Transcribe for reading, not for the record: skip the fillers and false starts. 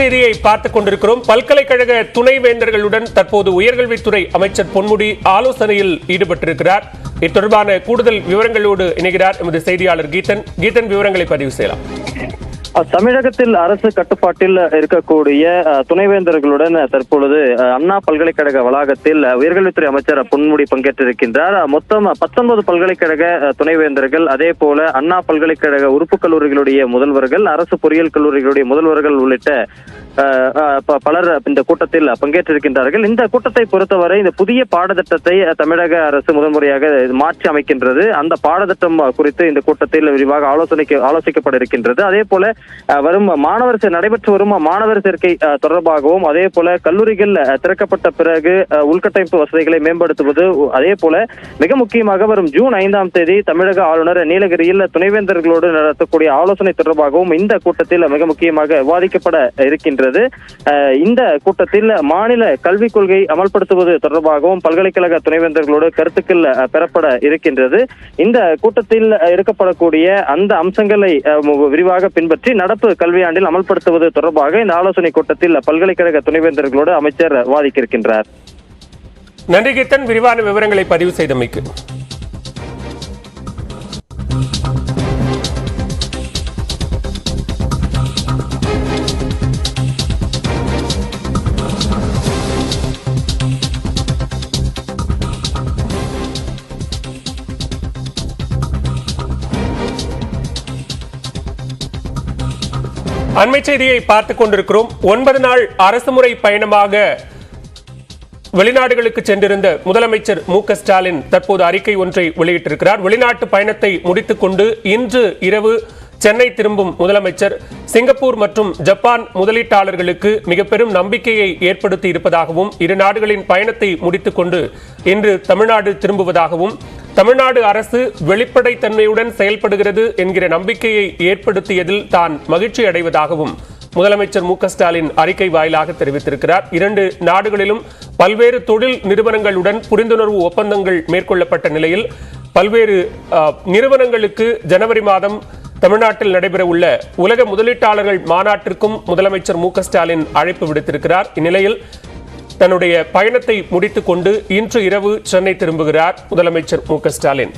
செய்தியை பார்த்துக் கொண்டிருக்கிறோம். பல்கலைக்கழக துணைவேந்தர்களுடன் தற்போது உயர்கல்வித்துறை அமைச்சர் பொன்முடி ஆலோசனையில் ஈடுபட்டிருக்கிறார். இது தொடர்பான கூடுதல் விவரங்களோடு இணைகிறார் எமது செய்தியாளர் கீதன். விவரங்களை பதிவு செய்யலாம். தமிழகத்தில் அரசு கட்டுப்பாட்டில் இருக்கக்கூடிய துணைவேந்தர்களுடன் தற்பொழுது அண்ணா பல்கலைக்கழக வளாகத்தில் உயர்கல்வித்துறை அமைச்சர் பொன்முடி பங்கேற்றிருக்கின்றார். மொத்தம் 19 பல்கலைக்கழக துணைவேந்தர்கள், அதே போல அண்ணா பல்கலைக்கழக உறுப்பு கல்லூரிகளுடைய முதல்வர்கள், அரசு பொறியியல் கல்லூரிகளுடைய முதல்வர்கள் உள்ளிட்ட பலர் இந்த கூட்டத்தில் பங்கேற்றிருக்கின்றார்கள். இந்த கூட்டத்தை பொறுத்தவரை இந்த புதிய பாடத்திட்டத்தை தமிழக அரசு முதன்முறையாக மாற்றி அமைக்கின்றது. அந்த பாடத்திட்டம் குறித்து இந்த கூட்டத்தில் விரிவாக ஆலோசிக்கப்பட இருக்கின்றது. அதே போல வரும் நடைபெற்று வரும் மாணவர் சேர்க்கை தொடர்பாகவும், அதே போல கல்லூரிகள் திறக்கப்பட்ட பிறகு உள்கட்டமைப்பு வசதிகளை மேம்படுத்துவது, அதே போல மிக முக்கியமாக வரும் ஜூன் 5ஆம் தேதி தமிழக ஆளுநர் நீலகிரியில் துணைவேந்தர்களோடு நடத்தக்கூடிய ஆலோசனை தொடர்பாகவும் இந்த கூட்டத்தில் மிக முக்கியமாக விவாதிக்கப்பட இருக்கின்றது. இந்த கூட்டத்தில் மாநில கல்விக் கொள்கை அமல்படுத்துவது தொடர்பாகவும் பல்கலைக்கழக துணைவேந்தர்களோடு கருத்துக்கள் பெறப்பட இருக்கின்றது. இந்த கூட்டத்தில் எடுக்கப்படக்கூடிய அந்த அம்சங்களை விரிவாக பின்பற்றி நடப்பு கல்வியாண்டில் அமல்படுத்துவது தொடர்பாக இந்த ஆலோசனை கூட்டத்தில் பல்கலைக்கழக துணைவேந்தர்களோடு அமைச்சர் விவாதிக்க இருக்கின்றார். நன்றி கீதன், விரிவான விவரங்களை பதிவு செய்தமைக்கு. அண்மை செய்தியை பார்த்துக் கொண்டிருக்கிறோம். 9 நாள் அரசுமுறை பயணமாக வெளிநாடுகளுக்கு சென்றிருந்த முதலமைச்சர் மு.க. ஸ்டாலின் தற்போது அறிக்கை ஒன்றை வெளியிட்டிருக்கிறார். வெளிநாட்டு பயணத்தை முடித்துக் கொண்டு இன்று இரவு சென்னை திரும்பும் முதலமைச்சர் சிங்கப்பூர் மற்றும் ஜப்பான் முதலீட்டாளர்களுக்கு மிக பெரும் நம்பிக்கையை ஏற்படுத்தி இருப்பதாகவும், இரு நாடுகளின் பயணத்தை முடித்துக் கொண்டு இன்று தமிழ்நாடு திரும்புவதாகவும், தமிழ்நாடு அரசு வெளிப்படைத்தன்மையுடன் செயல்படுகிறது என்கிற நம்பிக்கையை ஏற்படுத்தியதில் தான் மகிழ்ச்சி அடைவதாகவும் முதலமைச்சர் மு.க. ஸ்டாலின் அறிக்கை வாயிலாக தெரிவித்திருக்கிறார். 2 நாடுகளிலும் பல்வேறு தொழில் நிறுவனங்களுடன் புரிந்துணர்வு ஒப்பந்தங்கள் மேற்கொள்ளப்பட்ட நிலையில் பல்வேறு நிறுவனங்களுக்கு ஜனவரி மாதம் தமிழ்நாட்டில் நடைபெற உள்ள உலக முதலீட்டாளர்கள் மாநாட்டிற்கும் முதலமைச்சர் மு.க. ஸ்டாலின் அழைப்பு விடுத்திருக்கிறார். இந்நிலையில் தன்னுடைய பயணத்தை முடித்துக் கொண்டு இன்று இரவு சென்னை திரும்புகிறார் முதலமைச்சர் மு.க. ஸ்டாலின்.